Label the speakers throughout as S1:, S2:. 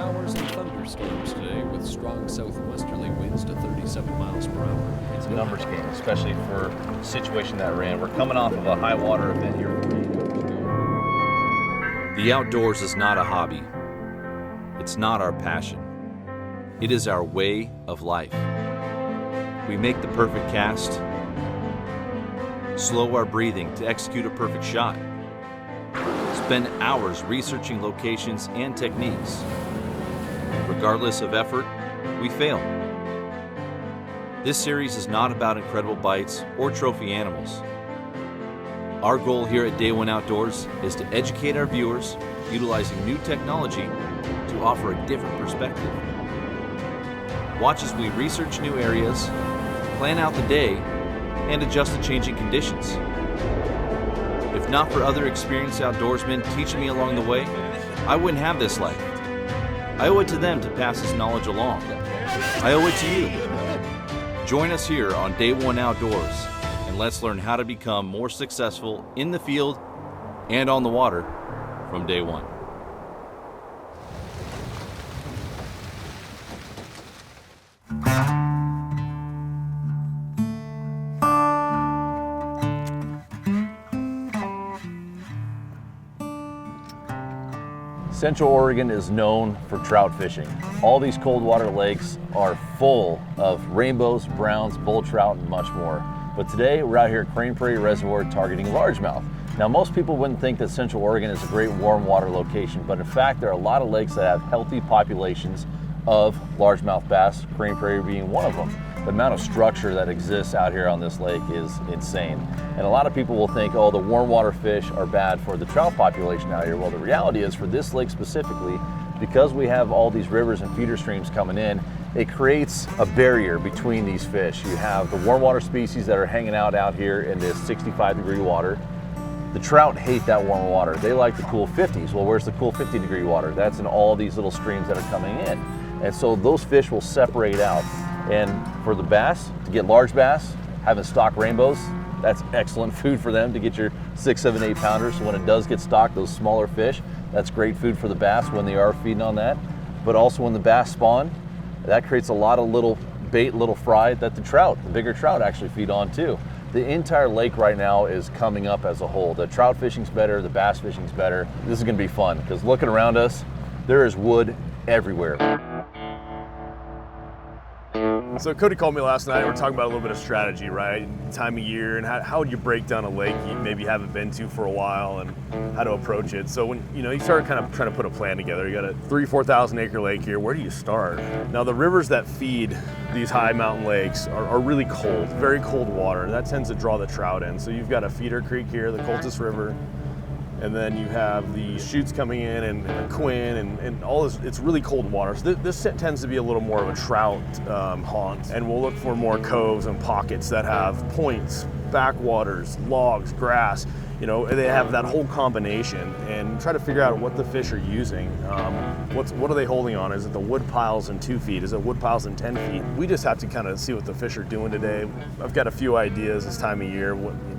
S1: showers and thunderstorms today with strong southwesterly winds to 37 miles per hour.
S2: It's a numbers game, especially for the situation that we're in. We're coming off of a high water event here 48 hours ago.
S3: The outdoors is not a hobby. It's not our passion. It is our way of life. We make the perfect cast, slow our breathing to execute a perfect shot, spend hours researching locations and techniques. Regardless of effort, we fail. This series is not about incredible bites or trophy animals. Our goal here at Day One Outdoors is to educate our viewers utilizing new technology to offer a different perspective. Watch as we research new areas, plan out the day, and adjust to changing conditions. If not for other experienced outdoorsmen teaching me along the way, I wouldn't have this life. I owe it to them to pass this knowledge along. I owe it to you. Join us here on Day One Outdoors, and let's learn how to become more successful in the field and on the water from day one.
S2: Central Oregon is known for trout fishing. All these cold water lakes are full of rainbows, browns, bull trout, and much more. But today we're out here at Prairie Reservoir targeting largemouth. Now most people wouldn't think that Central Oregon is a great warm water location, but in fact there are a lot of lakes that have healthy populations of largemouth bass, Prairie being one of them. The amount of structure that exists out here on this lake is insane. And a lot of people will think, oh, the warm water fish are bad for the trout population out here. Well, the reality is for this lake specifically, because we have all these rivers and feeder streams coming in, it creates a barrier between these fish. You have the warm water species that are hanging out here in this 65-degree water. The trout hate that warm water. They like the cool 50s. Well, where's the cool 50-degree water? That's in all these little streams that are coming in. And so those fish will separate out. And for the bass, to get large bass, having stocked rainbows, that's excellent food for them to get your 6, 7, 8 pounders. So when it does get stocked, those smaller fish, that's great food for the bass when they are feeding on that. But also when the bass spawn, that creates a lot of little bait, little fry that the bigger trout actually feed on too. The entire lake right now is coming up as a whole. The trout fishing's better, the bass fishing's better. This is gonna be fun because looking around us, there is wood everywhere.
S4: So Cody called me last night and we're talking about a little bit of strategy, right? Time of year and how would you break down a lake you maybe haven't been to for a while and how to approach it. So when you start kind of trying to put a plan together, you got a 4,000 acre lake here, where do you start? Now the rivers that feed these high mountain lakes are really cold, very cold water. That tends to draw the trout in. So you've got a feeder creek here, the Coltis River, and then you have the chutes coming in and Quinn and all this. It's really cold water. So this tends to be a little more of a trout haunt. And we'll look for more coves and pockets that have points, backwaters, logs, grass. They have that whole combination and try to figure out what the fish are using. What are they holding on? Is it the wood piles in 2 feet? Is it wood piles in 10 feet? We just have to kind of see what the fish are doing today. I've got a few ideas this time of year.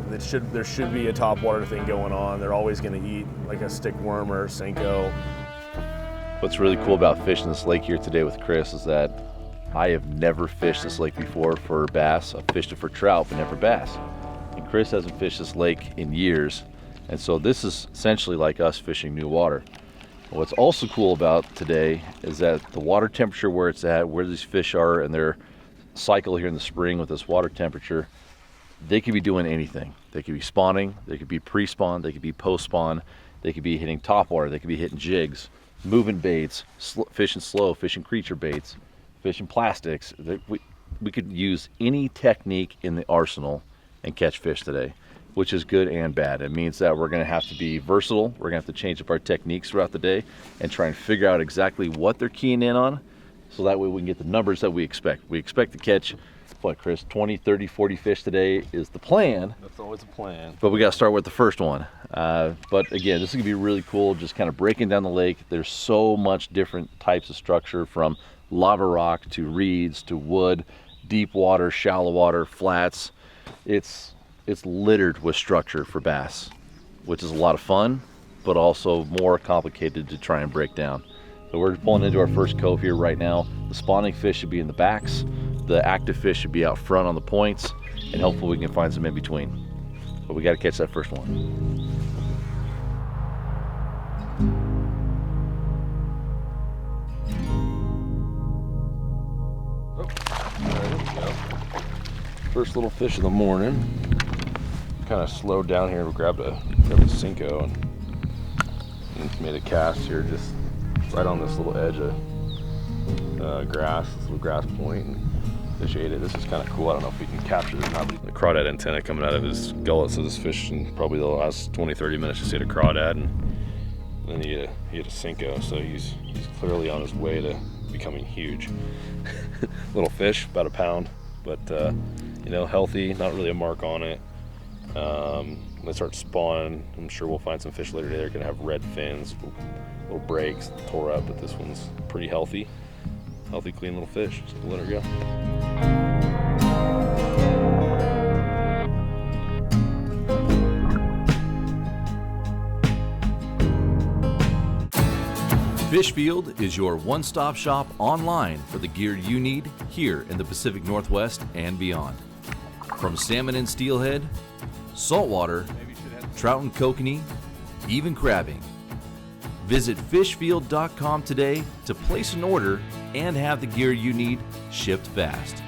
S4: There should be a topwater thing going on. They're always going to eat like a stick worm or a Senko.
S2: What's really cool about fishing this lake here today with Chris is that I have never fished this lake before for bass. I've fished it for trout, but never bass. And Chris hasn't fished this lake in years. And so this is essentially like us fishing new water. What's also cool about today is that the water temperature where it's at, where these fish are in their cycle here in the spring with this water temperature, they could be doing anything. They could be spawning, they could be pre-spawn, they could be post-spawn, they could be hitting topwater, they could be hitting jigs, moving baits, fishing slow, fishing creature baits, fishing plastics. We could use any technique in the arsenal and catch fish today, which is good and bad. It means that we're gonna have to be versatile. We're gonna have to change up our techniques throughout the day and try and figure out exactly what they're keying in on, so that way we can get the numbers that we expect. We expect to catch, what, Chris, 20, 30, 40 fish today is the plan.
S4: That's always a plan.
S2: But we got to start with the first one. But again, this is going to be really cool, just kind of breaking down the lake. There's so much different types of structure, from lava rock to reeds to wood, deep water, shallow water, flats. It's littered with structure for bass, which is a lot of fun, but also more complicated to try and break down. So we're pulling into our first cove here right now. The spawning fish should be in the backs. The active fish should be out front on the points, and hopefully we can find some in between. But we got to catch that first one. There we go. First little fish of the morning. Kind of slowed down here. We grabbed a Cinco and made a cast here, just right on this little edge of grass, this little grass point. And fish ate it. This is kind of cool. I don't know if we can capture it or not. The crawdad antenna coming out of his gullet, so this fish in probably the last 20-30 minutes just ate a crawdad, and then he ate a Cinco, so he's clearly on his way to becoming huge. Little fish, about a pound, but you know, healthy, not really a mark on it. When they start spawning, I'm sure we'll find some fish later today. They're gonna have red fins, little breaks, tore up, but this one's pretty healthy, clean little fish. Just let her go.
S3: Fishfield is your one-stop shop online for the gear you need here in the Pacific Northwest and beyond. From salmon and steelhead, saltwater, trout and kokanee, even crabbing. Visit fishfield.com today to place an order and have the gear you need shipped fast.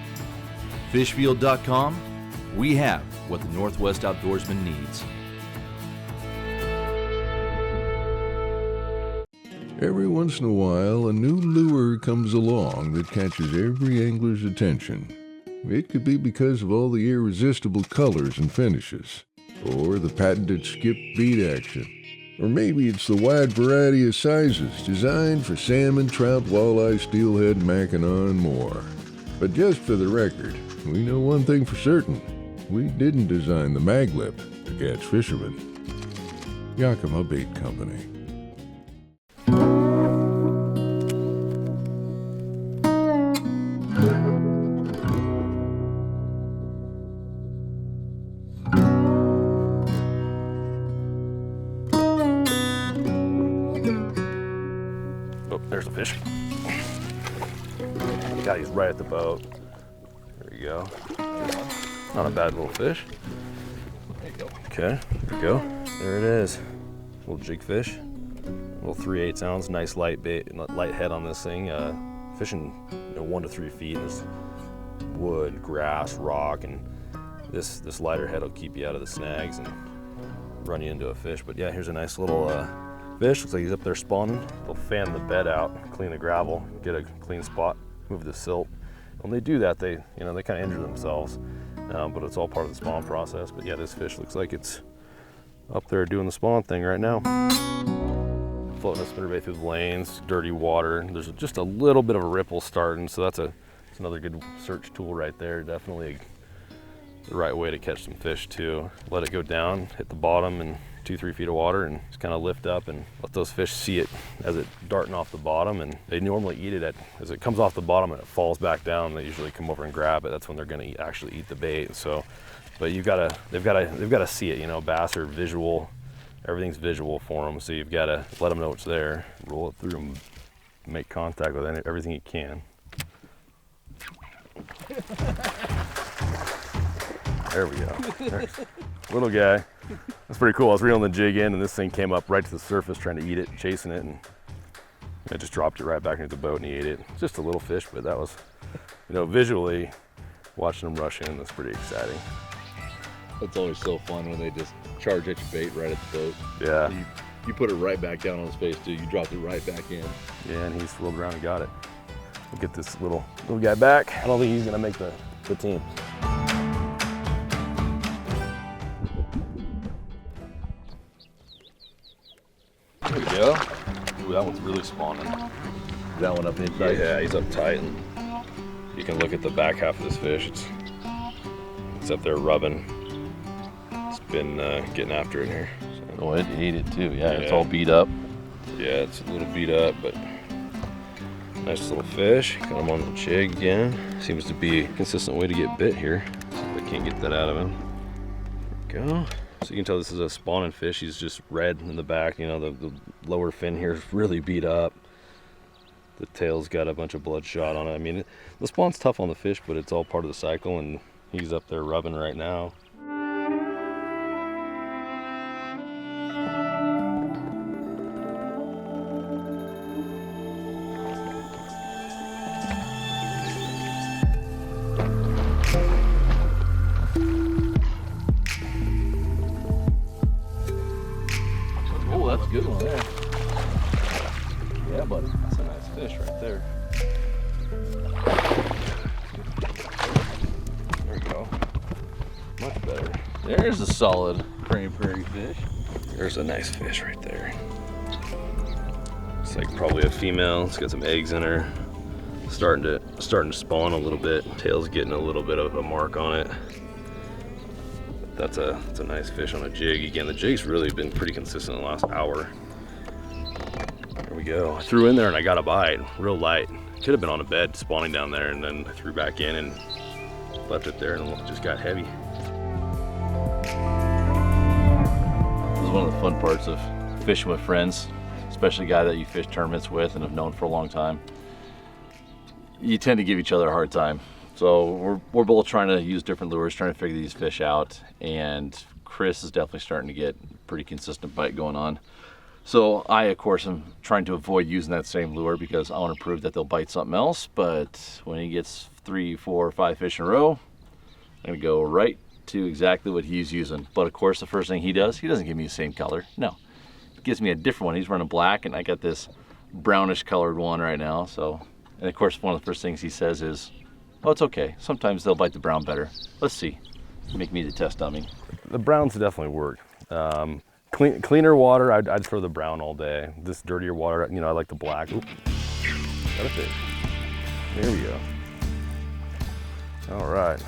S3: Fishfield.com, we have what the Northwest outdoorsman needs.
S5: Every once in a while, a new lure comes along that catches every angler's attention. It could be because of all the irresistible colors and finishes, or the patented skip beat action. Or maybe it's the wide variety of sizes designed for salmon, trout, walleye, steelhead, mackinaw, and more. But just for the record, we know one thing for certain. We didn't design the maglip to catch fishermen. Yakima Bait Company.
S2: There's the fish. Got he's right at the boat. There you go. Not a bad little fish. There you go. Okay, there we go. There it is. Little jig fish. Little 3/8 ounce, nice light bait, light head on this thing. Fishing 1 to 3 feet. There's wood, grass, rock, and this lighter head will keep you out of the snags and run you into a fish. But yeah, here's a nice little fish. Looks like he's up there spawning. They'll fan the bed out, clean the gravel, get a clean spot, move the silt. When they do that, they kind of injure themselves, but it's all part of the spawn process. But yeah, this fish looks like it's up there doing the spawn thing right now. Floating a spinnerbait through the lanes, dirty water. There's just a little bit of a ripple starting, so that's another good search tool right there. Definitely the right way to catch some fish too. Let it go down, hit the bottom, and 2-3 feet of water, and just kind of lift up and let those fish see it as it darting off the bottom. And they normally eat it as it comes off the bottom and it falls back down. They usually come over and grab it. That's when they're going to actually eat the bait. So, but they've got to see it. Bass are visual. Everything's visual for them. So you've got to let them know it's there. Roll it through and make contact with everything you can. There we go. There's little guy. That's pretty cool. I was reeling the jig in, and this thing came up right to the surface trying to eat it, chasing it, and I just dropped it right back into the boat, and he ate it. It's just a little fish, but that was, visually watching them rush in, that's pretty exciting.
S6: That's always so fun when they just charge at your bait right at the boat.
S2: Yeah.
S6: So you put it right back down on his face too. You dropped it right back in.
S2: Yeah, and he's rolled around and got it. We'll get this little guy back. I don't think he's gonna make the team. There we go. Ooh, that one's really spawning.
S6: That one up inside?
S2: Yeah, he's up tight, and you can look at the back half of this fish. It's up there rubbing. It's been getting after it here. So,
S6: Oh, it ate it too. Yeah, it's all beat up.
S2: yeah, it's a little beat up, but nice little fish. Got him on the jig again. Seems to be a consistent way to get bit here. See if I can't get that out of him. There we go. So you can tell this is a spawning fish. He's just red in the back. The lower fin here is really beat up.
S7: The tail's got a bunch of bloodshot on it. I mean, the spawn's tough on the fish, but it's all part of the cycle, and he's up there rubbing right now.
S2: Oh, that's a good one there. Yeah, buddy.
S7: That's a nice fish right there. There we go. Much better.
S2: There's a solid prairie fish.
S7: There's a nice fish right there. It's like probably a female. It's got some eggs in her. Starting to spawn a little bit. Tail's getting a little bit of a mark on it. That's a nice fish on a jig. Again, the jig's really been pretty consistent in the last hour. There we go. I threw in there and I got a bite, real light. Could have been on a bed spawning down there, and then I threw back in and left it there, and it just got heavy.
S2: This is one of the fun parts of fishing with friends, especially a guy that you fish tournaments with and have known for a long time. You tend to give each other a hard time. So we're both trying to use different lures, trying to figure these fish out, and Chris is definitely starting to get pretty consistent bite going on. So I, of course, am trying to avoid using that same lure because I want to prove that they'll bite something else. But when he gets 3, 4, 5 fish in a row, I'm gonna go right to exactly what he's using. But of course, the first thing he doesn't give me the same color. No, he gives me a different one. He's running black, and I got this brownish colored one right now. So, and of course, one of the first things he says is, "Oh, it's okay. Sometimes they'll bite the brown better. Let's see." Make me the test dummy.
S7: The browns definitely work. Cleaner water, I'd throw the brown all day. This dirtier water, you know, I like the black. Oop, got a fish. There we go. All right,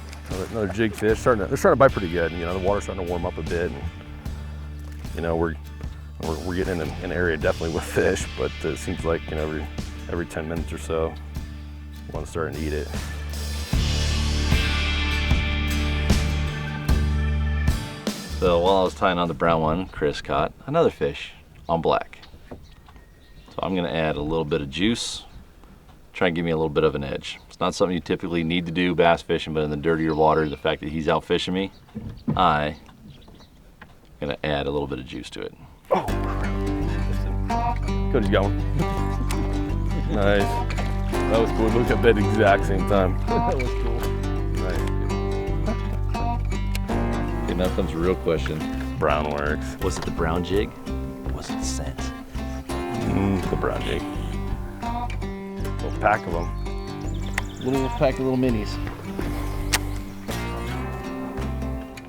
S7: another jig fish. They're starting to bite pretty good. You know, the water's starting to warm up a bit, and you know we're getting in an area definitely with fish, but it seems like, you know, every 10 minutes or so, one's starting to eat it.
S2: So while I was tying on the brown one, Chris caught another fish on black. So I'm gonna add a little bit of juice, try and give me a little bit of an edge. It's not something you typically need to do bass fishing, but in the dirtier water, the fact that he's out fishing me, I'm gonna add a little bit of juice to it.
S7: Oh, Cody's got one. Nice. That was cool. We looked up at the exact same time. That was cool. Nice.
S2: Okay, now comes a real question.
S7: Brown works.
S2: Was it the brown jig, or was it the scent?
S7: The brown jig. Little pack of them.
S2: Little pack of little minis.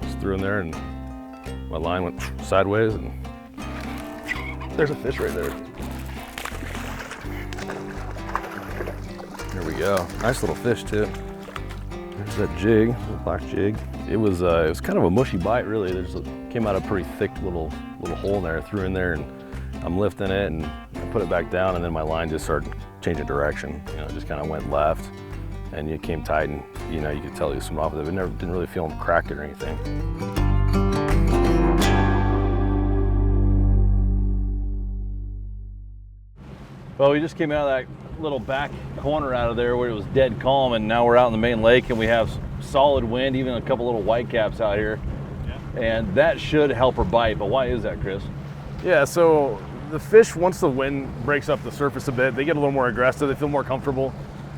S7: Just threw in there, and my line went sideways, and there's a fish right there. There we go. Nice little fish too. There's that jig, little black jig. It was kind of a mushy bite, really. Came out a pretty thick little hole in there. I threw in there, and I'm lifting it, and I put it back down, and then my line just started changing direction. You know, it just kind of went left, and it came tight, and you know, you could tell he was swimming off of it, but didn't really feel him crack it or anything.
S2: Well, we just came out of that little back corner out of there where it was dead calm, and now we're out in the main lake and we have solid wind, even a couple little whitecaps out here. Yeah. And that should help her bite, but why is that, Chris?
S4: Yeah, so the fish, once the wind breaks up the surface a bit, they get a little more aggressive, they feel more comfortable.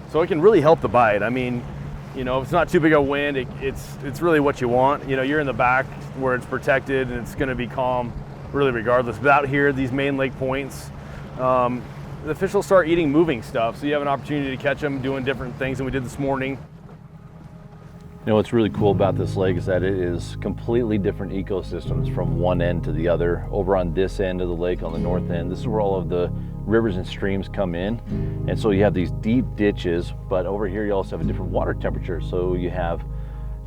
S4: So it can really help the bite. I mean, you know, if it's not too big a wind, it's really what you want. You know, you're in the back where it's protected and it's gonna be calm really regardless. But out here, these main lake points, the fish will start eating moving stuff, so you have an opportunity to catch them doing different things than we did this morning.
S2: You know, what's really cool about this lake is that it is completely different ecosystems from one end to the other. Over on this end of the lake, on the north end, this is where all of the rivers and streams come in. And so you have these deep ditches, but over here you also have a different water temperature. So you have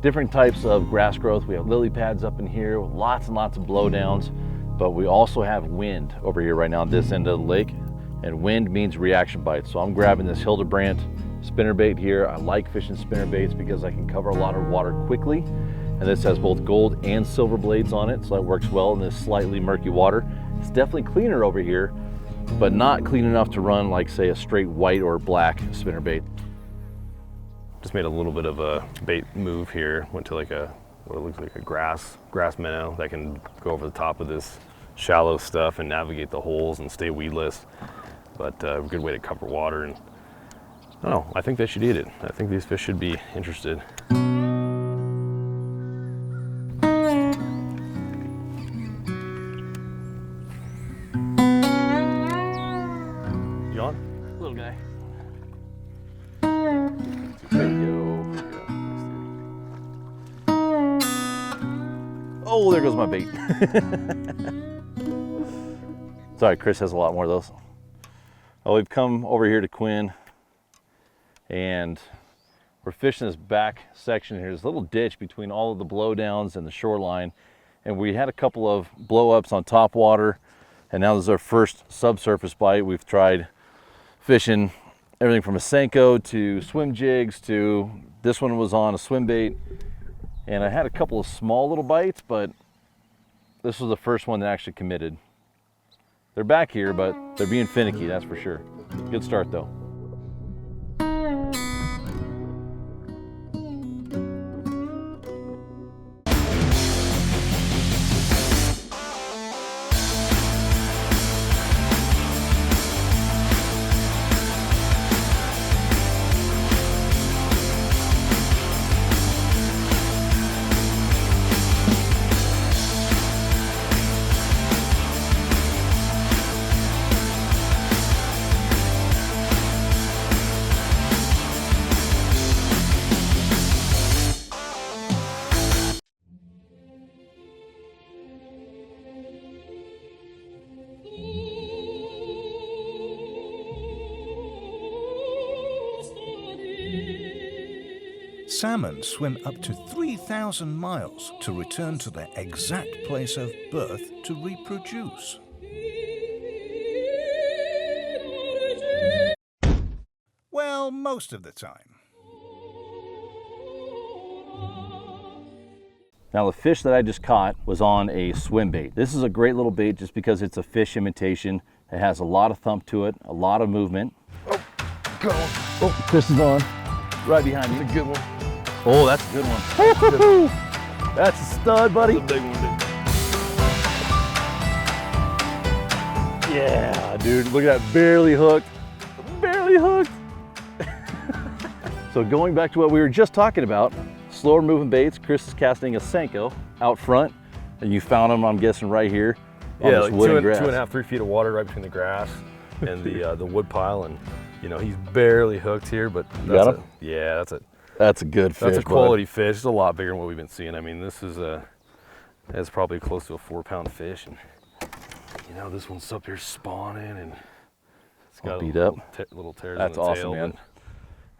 S2: different types of grass growth. We have lily pads up in here, lots and lots of blowdowns, but we also have wind over here right now on this end of the lake. And wind means reaction bites. So I'm grabbing this Hildebrandt spinnerbait here. I like fishing spinnerbaits because I can cover a lot of water quickly. And this has both gold and silver blades on it, so that works well in this slightly murky water. It's definitely cleaner over here, but not clean enough to run like, say, a straight white or black spinnerbait.
S7: Just made a little bit of a bait move here. Went to like what looks like a grass minnow that can go over the top of this shallow stuff and navigate the holes and stay weedless. But a good way to cover water. And I don't know, I think they should eat it. I think these fish should be interested. You on?
S2: Little guy. There you go. Oh, there goes my bait. Sorry, Chris has a lot more of those. Well, we've come over here to Quinn and we're fishing this back section here. There's a little ditch between all of the blowdowns and the shoreline. And we had a couple of blow-ups on top water. And now this is our first subsurface bite. We've tried fishing everything from a Senko to swim jigs to this one was on a swim bait. And I had a couple of small little bites, but this was the first one that actually committed. They're back here, but they're being finicky, that's for sure. Good start though.
S8: Salmon swim up to 3,000 miles to return to their exact place of birth to reproduce. Well, most of the time.
S2: Now the fish that I just caught was on a swim bait. This is a great little bait just because it's a fish imitation. It has a lot of thump to it, a lot of movement. Oh, go. Oh, Chris is on. Right behind you. That's a good one. Oh, that's a good one. That's a stud, buddy.
S4: That's a big one, dude.
S2: Yeah, dude, look at that, barely hooked. Barely hooked. So going back to what we were just talking about, slower moving baits, Chris is casting a Senko out front, and you found him, I'm guessing, right here on
S7: Yeah,
S2: this
S7: like
S2: wood and
S7: 2.5
S2: grass.
S7: 3 feet of water right between the grass and the wood pile, and you know he's barely hooked here, but
S2: got him?
S7: Yeah,
S2: That's a good fish.
S7: that's a quality fish. It's a lot bigger than what we've been seeing. I mean, this is it's probably close to a 4-pound fish, and you know this one's up here spawning, and it's got
S2: beat
S7: little,
S2: up.
S7: little tears
S2: That's
S7: in the
S2: awesome,
S7: tail.
S2: man.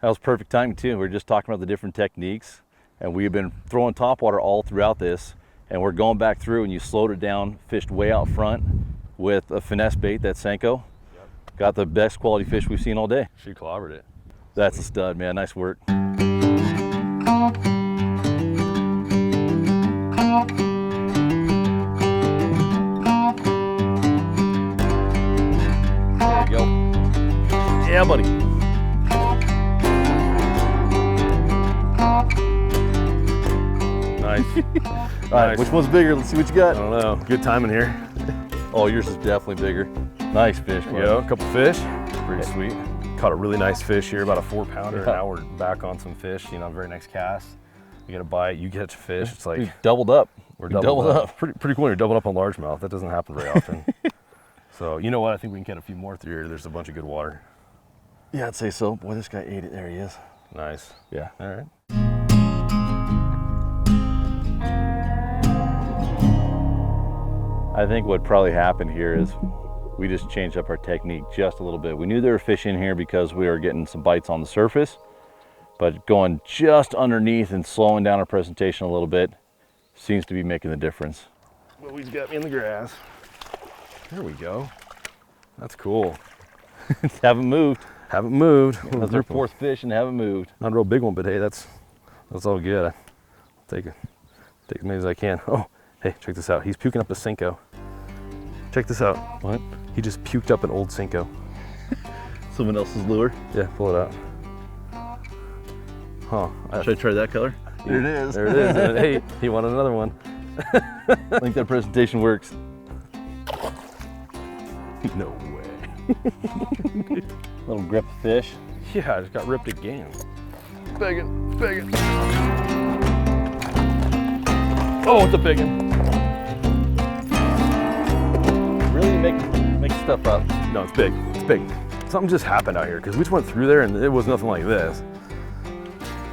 S2: That was perfect timing too. We were just talking about the different techniques, and we've been throwing topwater all throughout this, and we're going back through, and you slowed it down, fished way out front with a finesse bait, that Senko. Yep. Got the best quality fish we've seen all day.
S7: She clobbered it.
S2: That's a stud, man. Nice work. There you go. Yeah, buddy.
S7: Nice.
S2: All right, which one's bigger? Let's see what you got.
S7: I don't know. Good timing here.
S2: Oh, yours is definitely bigger. Nice fish,
S7: There
S2: bud.
S7: you go, a couple fish. Pretty sweet. Caught a really nice fish here, about a 4-pounder.
S2: Yeah.
S7: Now we're back on some fish. You know, very next cast. You get a bite, you catch a fish. It's like
S2: Dude, doubled up.
S7: we're
S2: You
S7: doubled up. Pretty cool when you're doubled up on largemouth. That doesn't happen very often. So you know what? I think we can get a few more through here. There's a bunch of good water.
S2: Yeah, I'd say so. Boy, this guy ate it. There he is.
S7: Nice.
S2: Yeah.
S7: All right.
S2: I think what probably happened here is we just changed up our technique just a little bit. We knew there were fish in here because we were getting some bites on the surface, but going just underneath and slowing down our presentation a little bit seems to be making the difference.
S7: Well, he's got me in the grass. There we go. That's cool.
S2: Haven't moved.
S7: Haven't moved.
S2: That's their fourth fish and haven't moved.
S7: Not a real big one, but hey, that's all good. I'll take as many as I can. Oh, hey, check this out. He's puking up the Senko. Check this out.
S2: What?
S7: He just puked up an old Cinco.
S2: Someone else's lure?
S7: Yeah, pull it out. Huh.
S2: Should I try that color? There it is.
S7: There it is. And hey, he wanted another one.
S2: I think that presentation works.
S7: No way.
S2: Little grip of fish.
S7: Yeah, I just got ripped again.
S2: Big one, big one.
S7: Oh, it's a big one.
S2: Really make stuff up.
S7: No, it's big. It's big. Something just happened out here because we just went through there and it was nothing like this.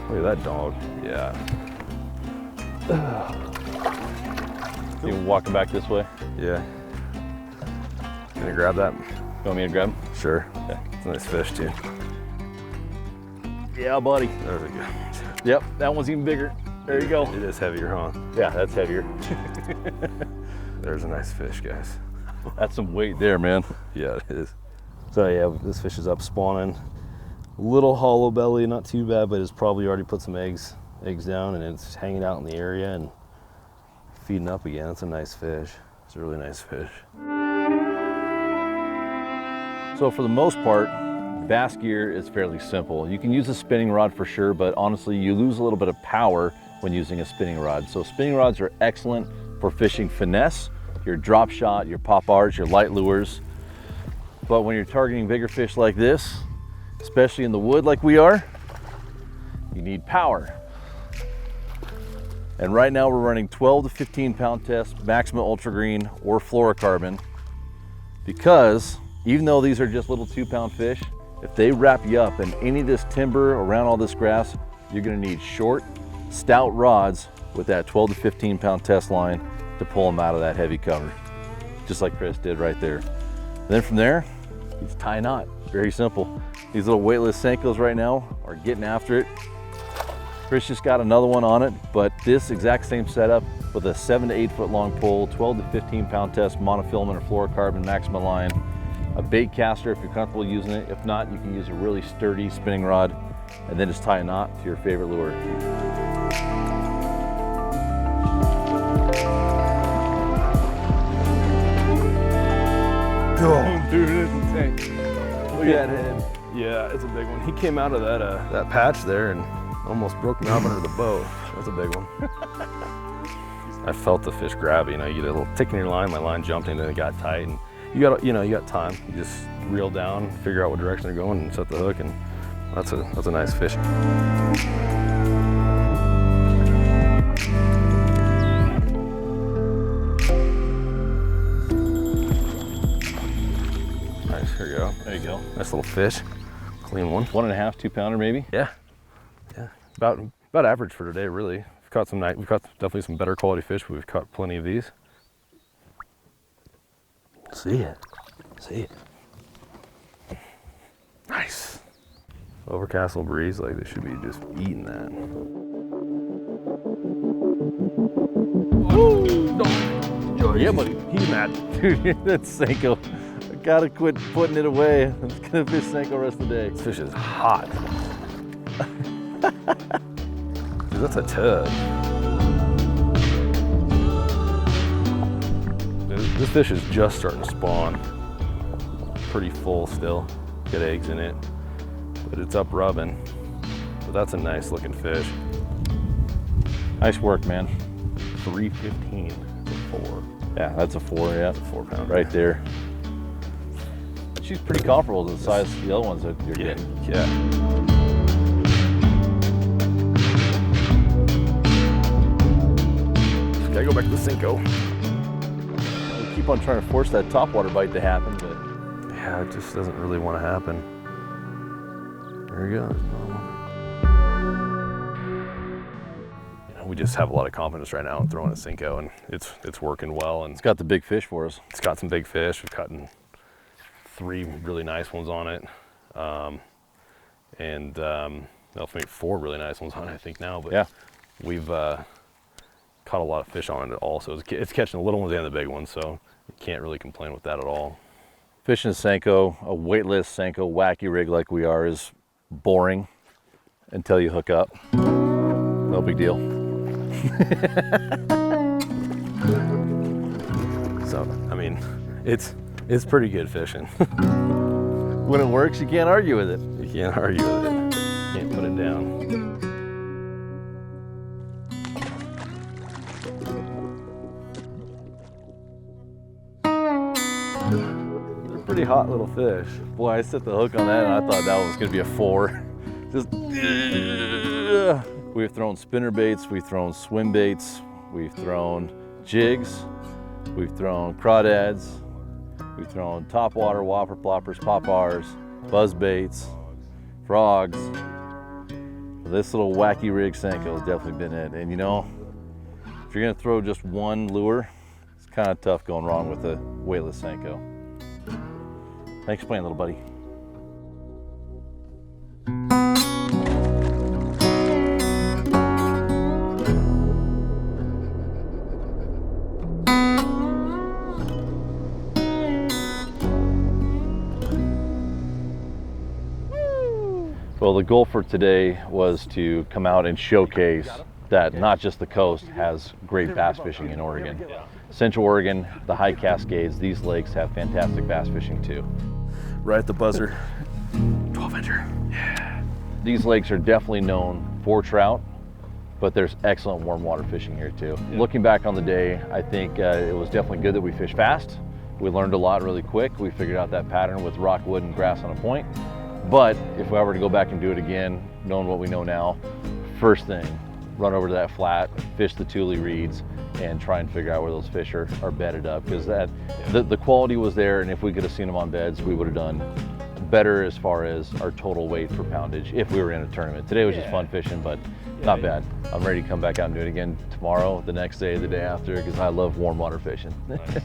S7: Look at that dog. Yeah.
S2: You walking back this way?
S7: Yeah. Gonna grab that?
S2: You want me to grab him?
S7: Sure.
S2: Okay.
S7: It's a nice fish too.
S2: Yeah, buddy.
S7: There's a good.
S2: Yep, that one's even bigger. There you go.
S7: It is heavier, huh?
S2: Yeah, that's heavier.
S7: There's a nice fish, guys.
S2: That's some weight there, man.
S7: Yeah, it is. So yeah, this fish is up spawning. Little hollow belly, not too bad, but it's probably already put some eggs down, and it's hanging out in the area and feeding up again. It's a nice fish. It's a really nice fish.
S2: So for the most part, bass gear is fairly simple. You can use a spinning rod for sure, but honestly, you lose a little bit of power when using a spinning rod. So spinning rods are excellent for fishing finesse, your drop shot, your pop arts, your light lures. But when you're targeting bigger fish like this, especially in the wood like we are, you need power. And right now we're running 12 to 15 pound test, Maxima Ultra Green or fluorocarbon, because even though these are just little 2-pound fish, if they wrap you up in any of this timber around all this grass, you're gonna need short, stout rods with that 12 to 15 pound test line to pull them out of that heavy cover, just like Chris did right there. And then from there, you just tie a knot. Very simple. These little weightless Senkos right now are getting after it. Chris just got another one on it, but this exact same setup with a 7 to 8 foot long pole, 12 to 15 pound test monofilament or fluorocarbon Maxima line, a bait caster if you're comfortable using it. If not, you can use a really sturdy spinning rod and then just tie a knot to your favorite lure.
S7: Oh, dude, it's insane.
S2: Look at that head.
S7: Yeah, it's a big one. He came out of that patch there and almost broke me off under the boat. That's a big one. I felt the fish grab. You know, you get a little tick in your line. My line jumped in and it got tight. And you got time. You just reel down, figure out what direction they're going, and set the hook. And that's a nice fish. Nice. Here you go.
S2: There you go.
S7: Nice little fish. Clean one.
S2: 1.5, 2 pounder maybe?
S7: Yeah. Yeah. About average for today, really. We've caught definitely some better quality fish, but we've caught plenty of these. See it. See it. Nice. Overcast little breeze, like they should be just eating that.
S2: Oh, yeah, buddy.
S7: He's mad.
S2: Dude, that's Senko. I gotta quit putting it away. I'm just gonna fish Senko the rest of the day.
S7: This fish is hot. Dude, that's a tub. This fish is just starting to spawn. Pretty full still. Got eggs in it, but it's up rubbing. But that's a nice looking fish.
S2: Nice work, man.
S7: 315. It's a 4.
S2: Yeah, that's a 4, yeah.
S7: It's a 4 pounder.
S2: Right there. She's pretty comparable to the size of the other ones that you're getting.
S7: Yeah. Gotta go back to the Cinco.
S2: We keep on trying to force that topwater bite to happen, but
S7: Yeah, it just doesn't really want to happen. There he goes. We just have a lot of confidence right now in throwing a Cinco, and it's working well. And
S2: it's got the big fish for us.
S7: it's got some big fish. We've caught 3 really nice ones on it, and maybe 4 really nice ones on it, I think now. But
S2: yeah,
S7: we've caught a lot of fish on it also. It's catching the little ones and the big ones, so you can't really complain with that at all.
S2: Fishing a Senko, a weightless Senko wacky rig like we are, is boring until you hook up. No big deal.
S7: So, I mean, It's pretty good fishing.
S2: When it works, you can't argue with it.
S7: You can't argue with it. Can't put it down. They're pretty hot little fish.
S2: Boy, I set the hook on that and I thought that was gonna be a 4. Just, we've thrown spinner baits, we've thrown swim baits, we've thrown jigs, we've thrown crawdads, we've thrown topwater, whopper ploppers, poppars, buzz baits, frogs. This little wacky rig Senko has definitely been it. And you know, if you're gonna throw just one lure, it's kind of tough going wrong with a weightless Senko. Thanks for playing, little buddy. Well, the goal for today was to come out and showcase that not just the coast has great bass fishing in Oregon. Central Oregon, the high Cascades, these lakes have fantastic bass fishing too.
S4: Right at the buzzer.
S2: 12-incher. Yeah. These lakes are definitely known for trout, but there's excellent warm water fishing here too. Yeah. Looking back on the day, I think it was definitely good that we fished fast. We learned a lot really quick. We figured out that pattern with rockwood and grass on a point. But if we were to go back and do it again, knowing what we know now, first thing, run over to that flat, fish the Thule reeds, and try and figure out where those fish are bedded up, because the quality was there, and if we could have seen them on beds, we would have done better as far as our total weight per poundage if we were in a tournament. Today was just fun fishing, but not bad. I'm ready to come back out and do it again tomorrow, the next day, the day after, because I love warm water fishing. Nice.